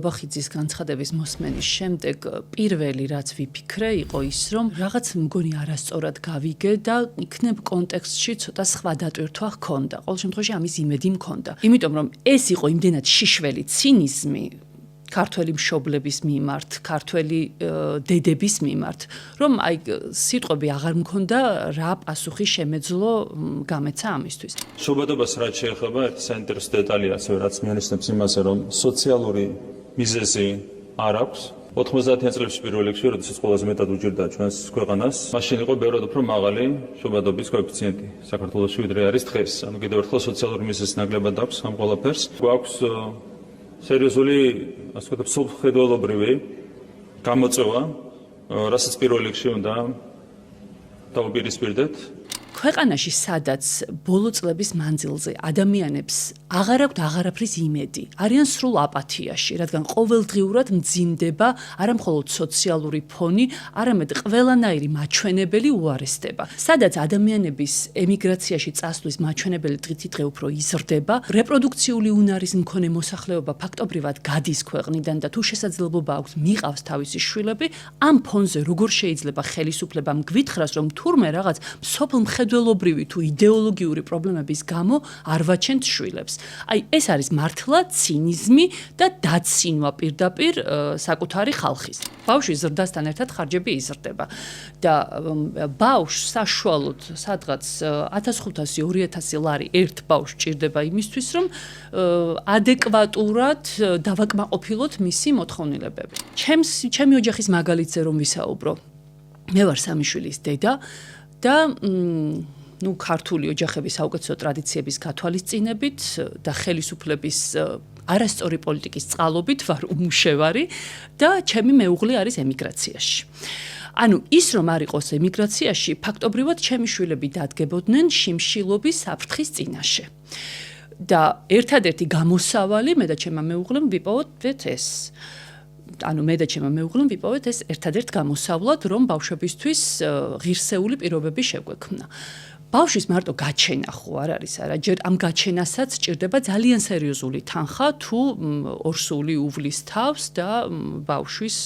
ბახიძის განცხადების მოსმენის შემდეგ პირველი რაც ვიფიქრე იყო ის რომ რაღაც მგონი არასწორად გავიგე და იქნებ კონტექსტში ცოტა სხვა დატვირთვა ჰქონდა. ყოველ შემთხვევაში ამის იმედი მქონდა. იმიტომ რომ ეს იყო იმდენად შიშველი ცინიზმი ქართველი მშობლების მიმართ, ქართველი დედების მიმართ, რომ აი სიტყვები აღარ მქონდა რა პასუხი შემეძლო გამეცა ამისთვის. შობადობას რაც შეეხება ერთი საინტერესო დეტალია ასევე რაც მიანიშნებს იმაზე რომ სოციალური მიზეზი არ აქვს 90-იან წლებში პირველ რიგში, როდესაც ყველაზე მეტად უჭირდა ჩვენს ქვეყანას, მაშინ იყო ბევრად უფრო მაღალი შობადობის კოეფიციენტი საქართველოში ვიდრე არის დღეს. ანუ კიდევ ერთხელ სოციალური მიზეზი ნაკლებად აქვს ამ ყველაფერს. გვაქვს სერიოზული, ასე ვთქვათ, სოფლმხედველობრივი გამოწვევა, რასაც პირველ რიგში უნდა დავუპირისპირდეთ. ქვეყანაში სადაც ბოლო წლების მანძილზე ადამიანებს აღარ აქვთ აღარაფრის იმედი, არიან სრულ აპათიაში, რადგან ყოველდღიურად მძიმდება არა მხოლოდ სოციალური ფონი, არამედ ყველანაირი მაჩვენებელი უარესდება. სადაც ადამიანების ემიგრაციაში წასვლის მაჩვენებელი დღითიდღე უფრო იზრდება, რეპროდუქციული უნარის მქონე მოსახლეობა ფაქტობრივად გადის ქვეყნიდან და თუ შესაძლებლობა აქვს მიყავს თავისი შვილები, ამ ფონზე როგორ შეიძლება ხელისუფლებამ გვითხრას, რომ თურმე რაღაც სოფლმხედველობრივი თუ იდეოლოგიური პრობლემების გამო არ ვაჩენთ შვილებს. აი ეს არის მართლა ცინიზმი და დაცინვა პირდაპირ საკუთარი ხალხის. ბავშვი ზრდასთან ერთად ხარჯები იზრდება და ბავშვს საშუალოდ სადღაც 1500-2000 ლარი ერთ ბავშვს ჭირდება იმისთვის, რომ ადეკვატურად დავაკმაყოფილოთ მისი მოთხოვნილებები. ჩემი ოჯახის მაგალითზე რომ ვისაუბრო, მე ვარ სამი შვილის დედა და ქართული ოჯახების საუკეთესო ტრადიციების გათვალისწინებით და ხელისუფლების არასწორი პოლიტიკის წყალობით ვარ უმუშევარი და ჩემი მეუღლე არის ემიგრაციაში. ანუ ის რომ არ იყოს ემიგრაციაში, ფაქტობრივად ჩემი შვილები დადგებოდნენ შიმშილობის საფრთხის წინაშე. და ერთადერთი გამოსავალი მე და ჩემმა მეუღლემ ვიპოვეთ ეს. ანუ მე და ჩემმა მეუღლემ ვიპოვეთ ეს ერთადერთ გამოსავლად, რომ ბავშვებისთვის ღირსეული პირობები შეგვექმნა. ბავშვის მარტო გაჩენა ხო არ არის არა, ჯერ ამ გაჩენასაც ჭირდება ძალიან სერიოზული თანხა, თუ ორსული უვლის თავს და ბავშვის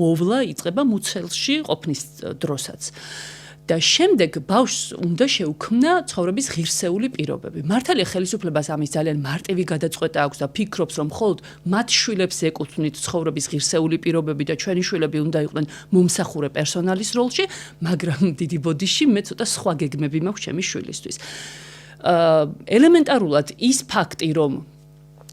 მოვლა იწყება მუცელში ყოფნის დროსაც. და შემდეგ ბავშვს უნდა შეუქმნა ცხოვრების ღირსეული პირობები. მართალია ხელისუფლებას ამის ძალიან მარტივი გადაწყვეტა აქვს და ფიქრობს, რომ მხოლოდ მათ შვილებს ეკუთვნით ცხოვრების ღირსეული პირობები და ჩვენი შვილები უნდა იყვნენ მომსახურე პერსონალის როლში, მაგრამ დიდი ბოდიში მე ცოტა სხვა გეგმები მაქვს ჩემი შვილისთვის. ელემენტარულად ის ფაქტი, რომ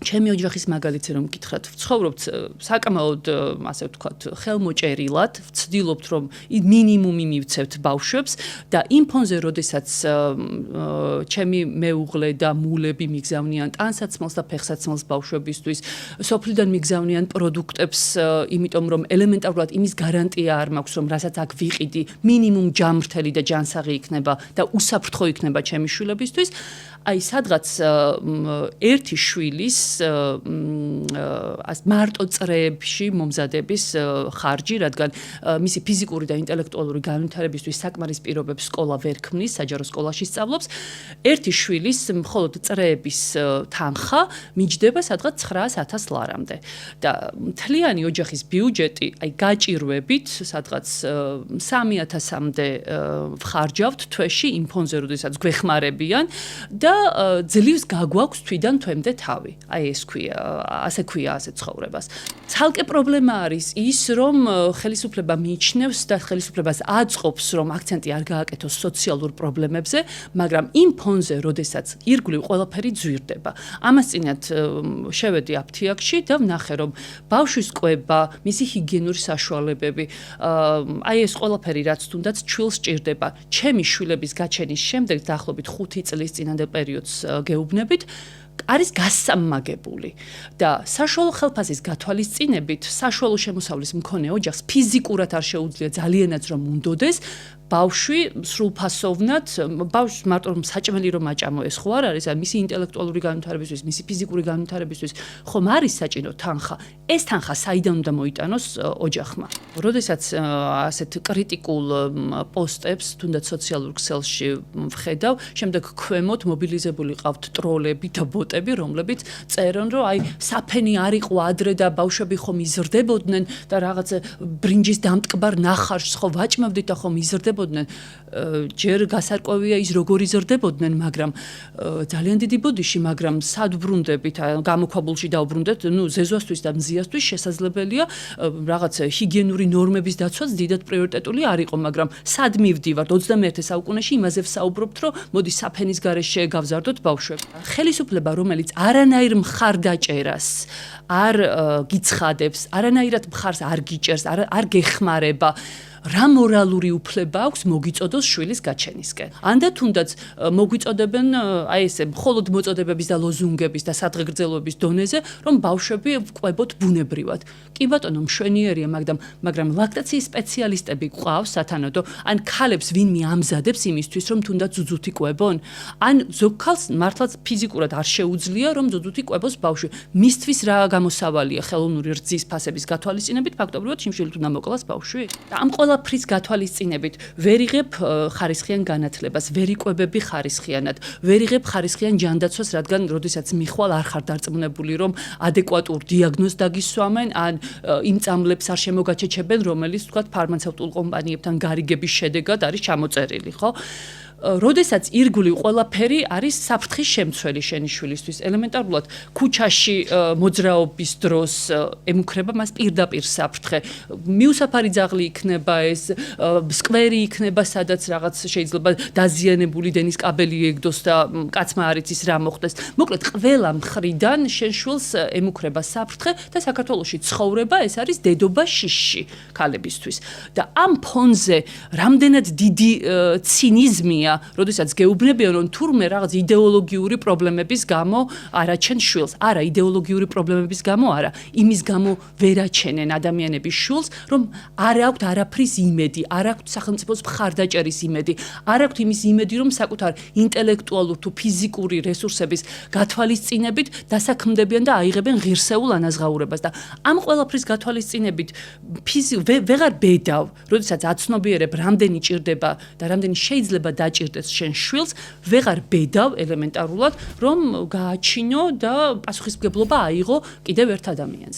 ჩემი ოჯახის მაგალითზე რომ გითხრათ, ვცხოვრობთ საკმაოდ, ასე ვთქვათ, ხელმოჭერილად, ვცდილობთ რომ მინიმუმი მივცევთ ბავშვებს და იმ ფონზე, როდესაც ჩემი მეუღლე და მულები მიგზავნიან ტანსაცმელს და ფეხსაცმელს ბავშვებისთვის, სოფლიდან მიგზავნიან პროდუქტებს, იმიტომ რომ ელემენტარულად იმის გარანტია არ მაქვს, რომ რასაც აქ ვიყიდი, მინიმუმ ჯამრთელი და ჯანსაღი იქნება და უსაფრთხო იქნება ჩემი შვილებისთვის. აი სადღაც ერთი შვილის მარტო წრეებში მომზადების ხარჯი, რადგან მისი ფიზიკური და ინტელექტუალური განვითარებისთვის საკმარის პირობებს სკოლა ვერ ქმნის, საჯარო სკოლაში სწავლობს. ერთი შვილის მხოლოდ წრეების თანხა მიჯდება სადღაც 900,000 ლარამდე. და მთლიანი ოჯახის ბიუჯეტი, აი გაჭირვებით, სადღაც 3,000-მდე ვხარჯავთ თვეში იმ ფონზე, როდესაც გვეხმარებიან და ძლივს გაგვაქვს თვიდან თვემდე თავი. აი ეს ქვია, ასე ქვია ასე ცხოვრებას. ცალკე პრობლემა არის ის, რომ ხელისუფლება მიიჩნევს და ხელისუფლებას აწყობს, რომ აქცენტი არ გააკეთოს სოციალურ პრობლემებზე, მაგრამ იმ ფონზე, როდესაც ირგვლივ ყველაფერი ძვირდება. ამას წინათ შევედი აფთიაქში და ვნახე, რომ ბავშვის კვება, მისი ჰიგიენური საშუალებები, აი ეს ყველაფერი რაც თუნდაც ჩვილს ჭირდება, ჩემი შვილების გაჩენის შემდეგ დაახლოებით 5 წლის წინანდელ პერიოდს გეუბნებით, არის გასამაგებული და საშუალო ხელფასის გათვალისწინებით საშუალო შემოსავლის მქონე ოჯახს ფიზიკურად არ შეუძლია ძალიანაც რომ უნდოდეს ბავშვი სრულფასოვნად, ბავშვს მარტო რომ საჭმელი რომ აჭამო ეს ხო არ არის, მისი ინტელექტუალური განვითარებისთვის, მისი ფიზიკური განვითარებისთვის ხომ არის საჭირო თანხა. ეს თანხა საიდან უნდა მოიტანოს ოჯახმა. როდესაც ასეთ კრიტიკულ პოსტებს, თუნდაც სოციალურ ქსელში ვხედავ, შემდეგ ქვემოთ მობილიზებული ყავთ ტროლები და პატრიოტები, რომლებიც წერენ, რომ აი საფენი არ იყო ადრე და ბავშვები ხომ იზრდებოდნენ და რაღაც ბრინჯის დამტკბარ ნახარს ხო ვაჭმევდით და ხომ იზრდებოდნენ. ჯერ გასარკვევია ის როგორ იზრდებოდნენ, მაგრამ ძალიან დიდი ბოდიში, მაგრამ სად ბრუნდებით, გამოქვაბულში დავბრუნდეთ, ნუ ზეზვასთვის და მზიასთვის შესაძლებელია რაღაც ჰიგიენური ნორმების დაცვაც დიდად პრიორიტეტული არ იყო, მაგრამ სად მივდივართ 21 საუკუნეში იმაზე ვსაუბრობთ, რომ მოდი საფენის გარეშე გავზარდოთ ბავშვები. ხელისუფლება, რომელიც არანაირ მხარდაჭერას არ გიცხადებს, არანაირად მხარს არ გიჭერს, არ გეხმარება, რა მორალური უფლება აქვს მოგიწოდოს შვილის გაჩენისკენ. ანდა თუნდაც მოგვიწოდებენ აი ესე მხოლოდ მოწოდებების და ლოზუნგების და სადღეგრძელოების დონეზე, რომ ბავშვები ყვებოთ ბუნებრივად. კი ბატონო, მშვენიერია, მაგრამ ლაქტაციის სპეციალისტები გვყავს სათანადო, ან ქალებს ვინმე ამზადებს იმისთვის, რომ თუნდაც ძუძუთი ყვებონ, ან ზოგ ქალს მართლაც ფიზიკურად არ შეუძლია, რომ ძუძუთი ყვებოს ბავშვი. მისთვის რა გამოსავალია ხელოვნური რძის ფასების გათვალისწინებით, ფაქტობრივად შიმშილით უნდა მოკლას ბავშვი. და ამ ყველაფრის გათვალისწინებით ვერ იღებ ხარისხიან განათლებას, ვერ იყვებები ხარისხიანად, ვერ იღებ ხარისხიან ჯანდაცვას, რადგან როდესაც მიხვალ არ ხარ დარწმუნებული, რომ ადეკვატურ დიაგნოზს დაგისვამენ, ან იმ წამლებს არ შემოგაჩეჩებენ, რომელიც თქვათ ფარმაცევტულ კომპანიებთან გარიგების შედეგად არის ჩამოწერილი, ხო? როდესაც ირგვლივ ყველაფერი არის საფრთხის შემცველი შენი შვილისთვის, ელემენტარულად ქუჩაში მოძრაობის დროს ემუქრება მას პირდაპირ საფრთხე. მიუსაფარი ძაღლი იქნება ეს, სკვერი იქნება, სადაც რაღაც შეიძლება დაზიანებული დენის კაბელი ეგდოს და კაცმა არ იცის რა მოხდეს. მოკლედ, ყველა მხრიდან შენ შვილს ემუქრება საფრთხე და საქართველოში ცხოვრება ეს არის დედობა შიში ქალებისთვის. და ამ ფონზე რამდენად დიდი ცინიზმია, როდესაც გეუბნებიან, რომ თურმე რაღაც იდეოლოგიური პრობლემების გამო არაჩენ შვილს. არა, იდეოლოგიური პრობლემების გამო არა, იმის გამო ვერ აჩენენ ადამიანების შვილს, რომ არ აქვთ არაფრის იმედი, არ აქვთ სახელმწიფოს მხარდაჭერის იმედი, არ აქვთ იმის იმედი, რომ საკუთარ ინტელექტუალურ თუ ფიზიკური რესურსების გათვალისწინებით დასაქმდებიან და აიღებენ ღირსეულ ანაზღაურებას. და ამ ყველაფრის გათვალისწინებით ვეღარ ბედავ, როდესაც აცნობიერებ, რამდენი ჭირდება და რამდენი შეიძლება დაჭირდეს შენ შვილს, ვეღარ ბედავ ელემენტარულად, რომ გააჩინო და პასუხისმგებლობა აიღო კიდევ ერთ ადამიანზე.